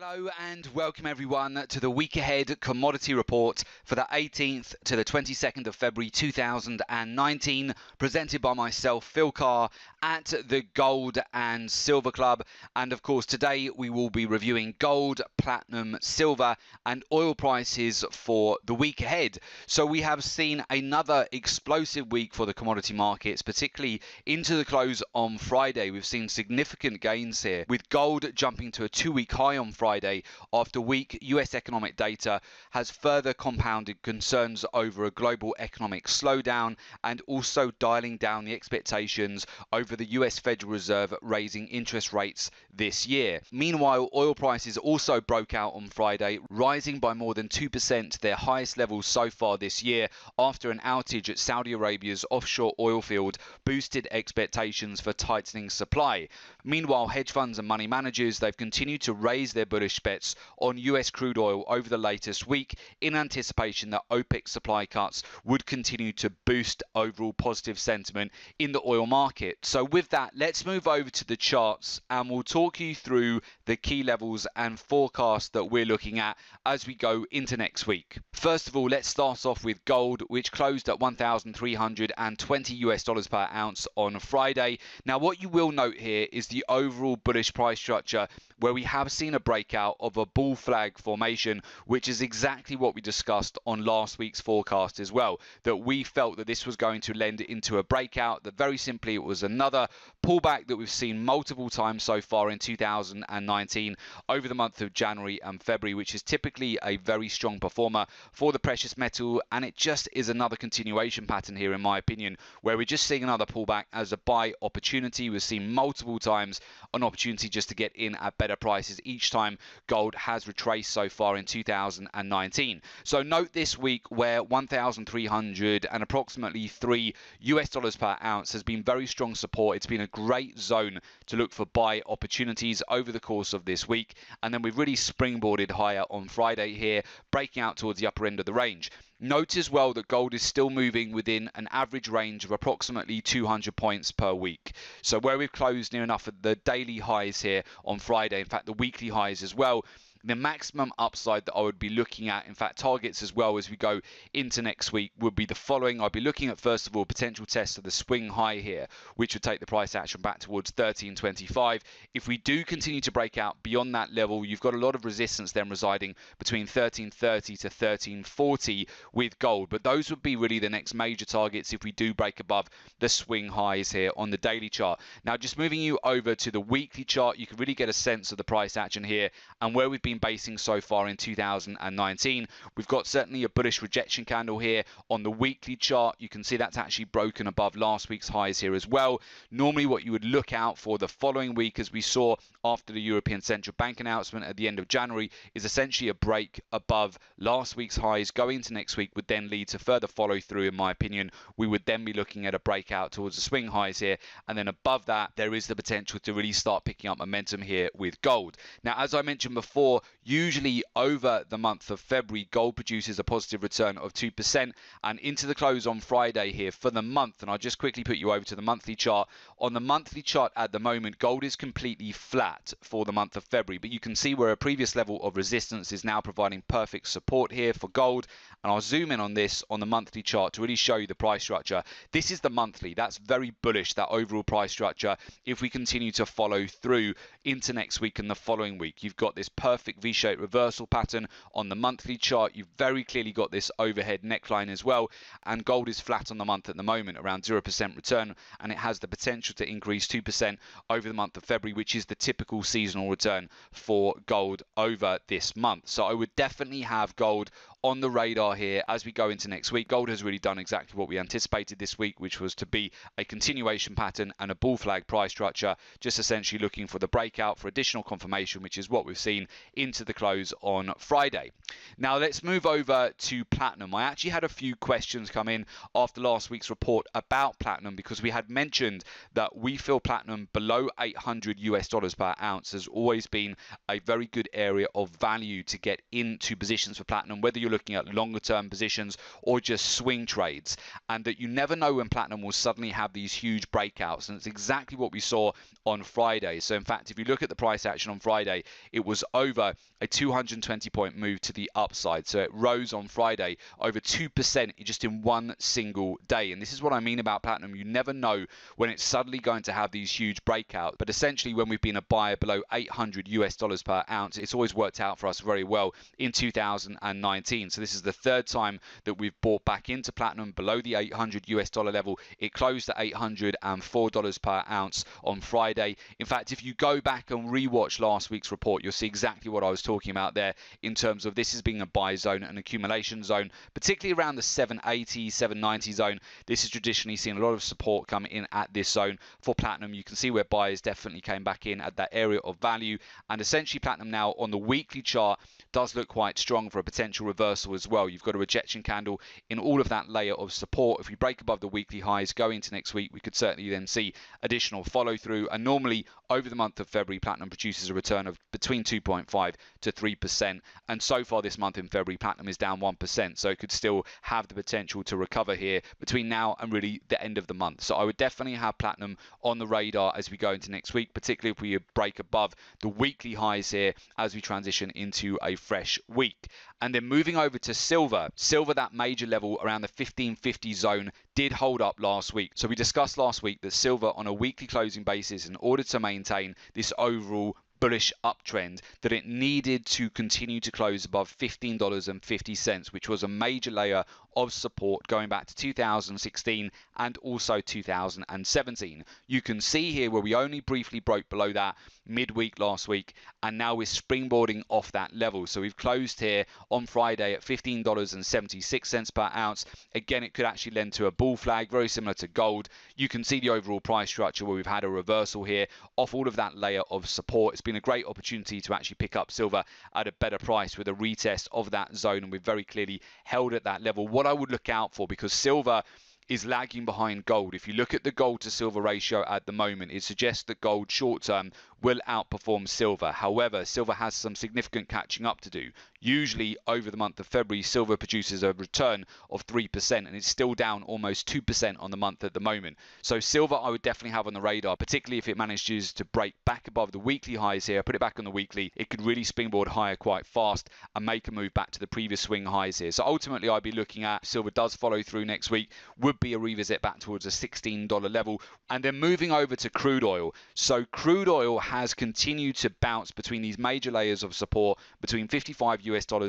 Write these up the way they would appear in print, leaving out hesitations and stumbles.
Hello and welcome everyone to the week ahead commodity report for the 18th to the 22nd of February 2019, presented by myself, Phil Carr, at the Gold and Silver Club. And of course, today we will be reviewing gold, platinum, silver and oil prices for the week ahead. So we have seen another explosive week for the commodity markets, particularly into the close on Friday. We've seen significant gains here, with gold jumping to a 2-week high on Friday after weak US economic data has further compounded concerns over a global economic slowdown and also dialing down the expectations over the US Federal Reserve raising interest rates this year. Meanwhile, oil prices also broke out on Friday, rising by more than 2% to their highest levels so far this year after an outage at Saudi Arabia's offshore oil field boosted expectations for tightening supply. Meanwhile, hedge funds and money managers, they've continued to raise their bullish bets on US crude oil over the latest week in anticipation that OPEC supply cuts would continue to boost overall positive sentiment in the oil market. So with that, let's move over to the charts and we'll talk you through the key levels and forecasts that we're looking at as we go into next week. First of all, let's start off with gold, which closed at $1,320 per ounce on Friday. Now, what you will note here is the overall bullish price structure, where we have seen a breakout of a bull flag formation, which is exactly what we discussed on last week's forecast as well, that we felt that this was going to lend into a breakout, that very simply it was another pullback that we've seen multiple times so far in 2019 over the month of January and February, which is typically a very strong performer for the precious metal, and it just is another continuation pattern here in my opinion, where we're just seeing another pullback as a buy opportunity. We've seen multiple times an opportunity just to get in at better prices each time gold has retraced so far in 2019. So note this week where 1,300 and approximately $3 per ounce has been very strong support. It's been a great zone to look for buy opportunities over the course of this week, and then we've really springboarded higher on Friday here, breaking out towards the upper end of the range. Note as well that gold is still moving within an average range of approximately 200 points per week. So where we've closed near enough of the daily highs here on Friday, in fact the weekly highs as well, the maximum upside that I would be looking at, in fact targets as well as we go into next week, would be the following. I'll be looking at, first of all, potential tests of the swing high here, which would take the price action back towards 13.25. If we do continue to break out beyond that level, you've got a lot of resistance then residing between 13.30 to 13.40 with gold, but those would be really the next major targets if we do break above the swing highs here on the daily chart. Now, just moving you over to the weekly chart, you can really get a sense of the price action here and where we've been basing so far in 2019. We've got certainly a bullish rejection candle here on the weekly chart. You can see that's actually broken above last week's highs here as well. Normally what you would look out for the following week, as we saw after the European Central Bank announcement at the end of January, is essentially a break above last week's highs. Going into next week would then lead to further follow through. In my opinion, we would then be looking at a breakout towards the swing highs here, and then above that there is the potential to really start picking up momentum here with gold. Now, as I mentioned before, usually over the month of February, gold produces a positive return of 2%, and into the close on Friday here for the month, and I'll just quickly put you over to the monthly chart. On the monthly chart at the moment, gold is completely flat for the month of February, but you can see where a previous level of resistance is now providing perfect support here for gold, and I'll zoom in on this on the monthly chart to really show you the price structure. This is the monthly. That's very bullish, that overall price structure. If we continue to follow through into next week and the following week, you've got this perfect V-shaped reversal pattern on the monthly chart. You've very clearly got this overhead neckline as well, and gold is flat on the month at the moment, around 0% return, and it has the potential to increase 2% over the month of February, which is the typical seasonal return for gold over this month. So I would definitely have gold on the radar here as we go into next week. Gold has really done exactly what we anticipated this week, which was to be a continuation pattern and a bull flag price structure, just essentially looking for the breakout for additional confirmation, which is what we've seen into the close on Friday. Now let's move over to platinum. I actually had a few questions come in after last week's report about platinum, because we had mentioned that we feel platinum below $800 per ounce has always been a very good area of value to get into positions for platinum, whether you're you're looking at longer term positions or just swing trades, and that you never know when platinum will suddenly have these huge breakouts. And it's exactly what we saw on Friday. So in fact, if you look at the price action on Friday, it was over a 220 point move to the upside. So it rose on Friday over 2% just in one single day. And this is what I mean about platinum. You never know when it's suddenly going to have these huge breakouts. But essentially, when we've been a buyer below $800 per ounce, it's always worked out for us very well in 2019. So this is the third time that we've bought back into platinum below the $800 level. It closed at $804 per ounce on Friday. In fact, if you go back and rewatch last week's report, you'll see exactly what I was talking about there in terms of this as being a buy zone, an accumulation zone, particularly around the 780, 790 zone. This has traditionally seen a lot of support come in at this zone for platinum. You can see where buyers definitely came back in at that area of value, and essentially platinum now on the weekly chart does look quite strong for a potential reversal as well. You've got a rejection candle in all of that layer of support. If we break above the weekly highs going into next week, we could certainly then see additional follow through, and normally over the month of February platinum produces a return of between 2.5 to 3%, and so far this month in February platinum is down 1%, so it could still have the potential to recover here between now and really the end of the month. So I would definitely have platinum on the radar as we go into next week, particularly if we break above the weekly highs here as we transition into a fresh week. And then moving over to silver, that major level around the 1550 zone did hold up last week. So we discussed last week that silver on a weekly closing basis, in order to maintain this overall bullish uptrend, that it needed to continue to close above $15.50, which was a major layer of support going back to 2016 and also 2017. You can see here where we only briefly broke below that midweek last week, and now we're springboarding off that level. So we've closed here on Friday at $15.76 per ounce. Again, it could actually lend to a bull flag, very similar to gold. You can see the overall price structure where we've had a reversal here off all of that layer of support. It's been a great opportunity to actually pick up silver at a better price with a retest of that zone, and we've very clearly held at that level. What I would look out for, because silver is lagging behind gold. If you look at the gold to silver ratio at the moment, it suggests that gold short term will outperform silver. However, silver has some significant catching up to do. Usually over the month of February, silver produces a return of 3%, and it's still down almost 2% on the month at the moment. So silver I would definitely have on the radar, particularly if it manages to break back above the weekly highs here. Put it back on the weekly, it could really springboard higher quite fast and make a move back to the previous swing highs here. So ultimately I'd be looking at, if silver does follow through next week, would be a revisit back towards a $16 level. And then moving over to crude oil. So crude oil has continued to bounce between these major layers of support, between $55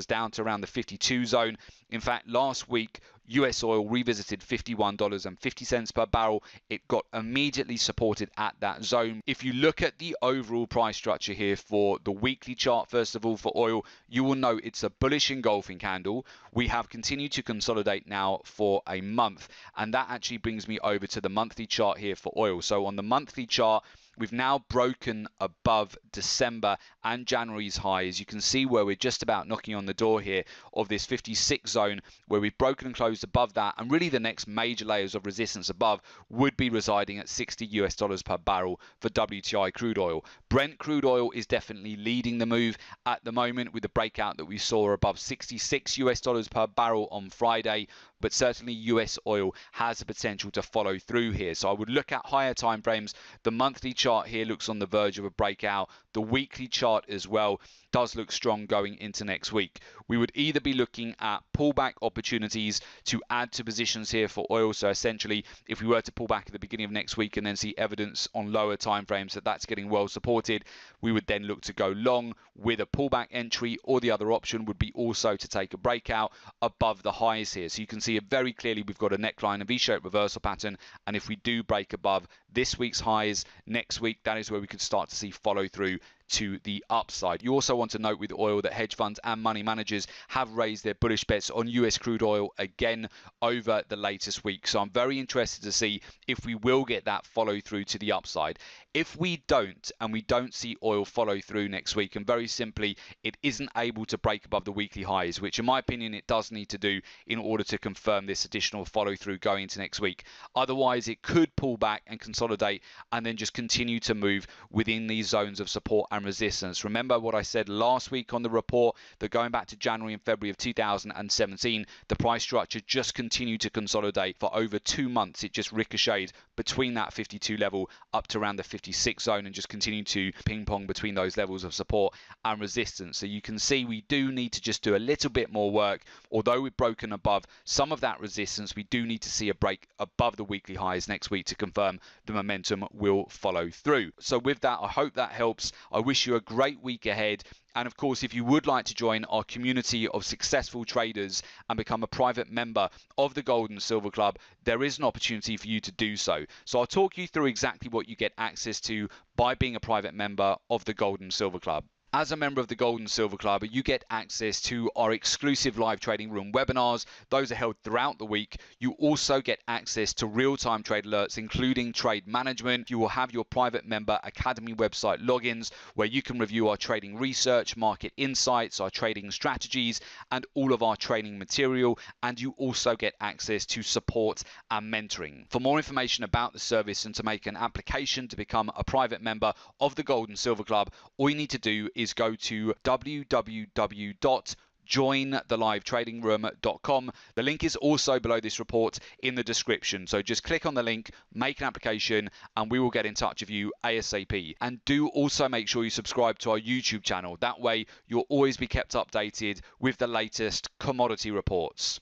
down to around the 52 zone. In fact, last week US oil revisited $51.50 per barrel. It got immediately supported at that zone. If you look at the overall price structure here for the weekly chart, first of all for oil, you will know it's a bullish engulfing candle. We have continued to consolidate now for a month, and that actually brings me over to the monthly chart here for oil. So on the monthly chart, we've now broken above December and January's highs. You can see where we're just about knocking on the door here of this 56 zone, where we've broken and closed above that, and really the next major layers of resistance above would be residing at $60 per barrel for WTI crude oil. Brent crude oil is definitely leading the move at the moment, with the breakout that we saw above $66 per barrel on Friday. But certainly US oil has the potential to follow through here. So I would look at higher time frames. The monthly chart here looks on the verge of a breakout. The weekly chart as well does look strong going into next week. We would either be looking at pullback opportunities to add to positions here for oil. So essentially, if we were to pull back at the beginning of next week and then see evidence on lower time frames that that's getting well supported, we would then look to go long with a pullback entry, or the other option would be also to take a breakout above the highs here. So you can see it very clearly, we've got a neckline, a V-shaped reversal pattern, and if we do break above this week's highs next week, that is where we could start to see follow through to the upside. You also want to note with oil that hedge funds and money managers have raised their bullish bets on US crude oil again over the latest week. So I'm very interested to see if we will get that follow through to the upside. If we don't, and we don't see oil follow through next week, and very simply it isn't able to break above the weekly highs, which in my opinion it does need to do in order to confirm this additional follow through going into next week. Otherwise it could pull back and consolidate and then just continue to move within these zones of support and and resistance. Remember what I said last week on the report, that going back to January and February of 2017, the price structure just continued to consolidate for over 2 months. It just ricocheted between that 52 level up to around the 56 zone and just continued to ping pong between those levels of support and resistance. So you can see we do need to just do a little bit more work. Although we've broken above some of that resistance, we do need to see a break above the weekly highs next week to confirm the momentum will follow through. So with that, I hope that helps. I wish you a great week ahead. And of course, if you would like to join our community of successful traders and become a private member of the Gold and Silver Club, there is an opportunity for you to do so. So I'll talk you through exactly what you get access to by being a private member of the Gold and Silver Club. As a member of the Gold and Silver Club, you get access to our exclusive live trading room webinars. Those are held throughout the week. You also get access to real-time trade alerts, including trade management. You will have your private member academy website logins where you can review our trading research, market insights, our trading strategies, and all of our training material. And you also get access to support and mentoring. For more information about the service and to make an application to become a private member of the Gold and Silver Club, all you need to do is go to www.jointhelivetradingroom.com. The link is also below this report in the description. So just click on the link, make an application, and we will get in touch with you ASAP. And do also make sure you subscribe to our YouTube channel. That way you'll always be kept updated with the latest commodity reports.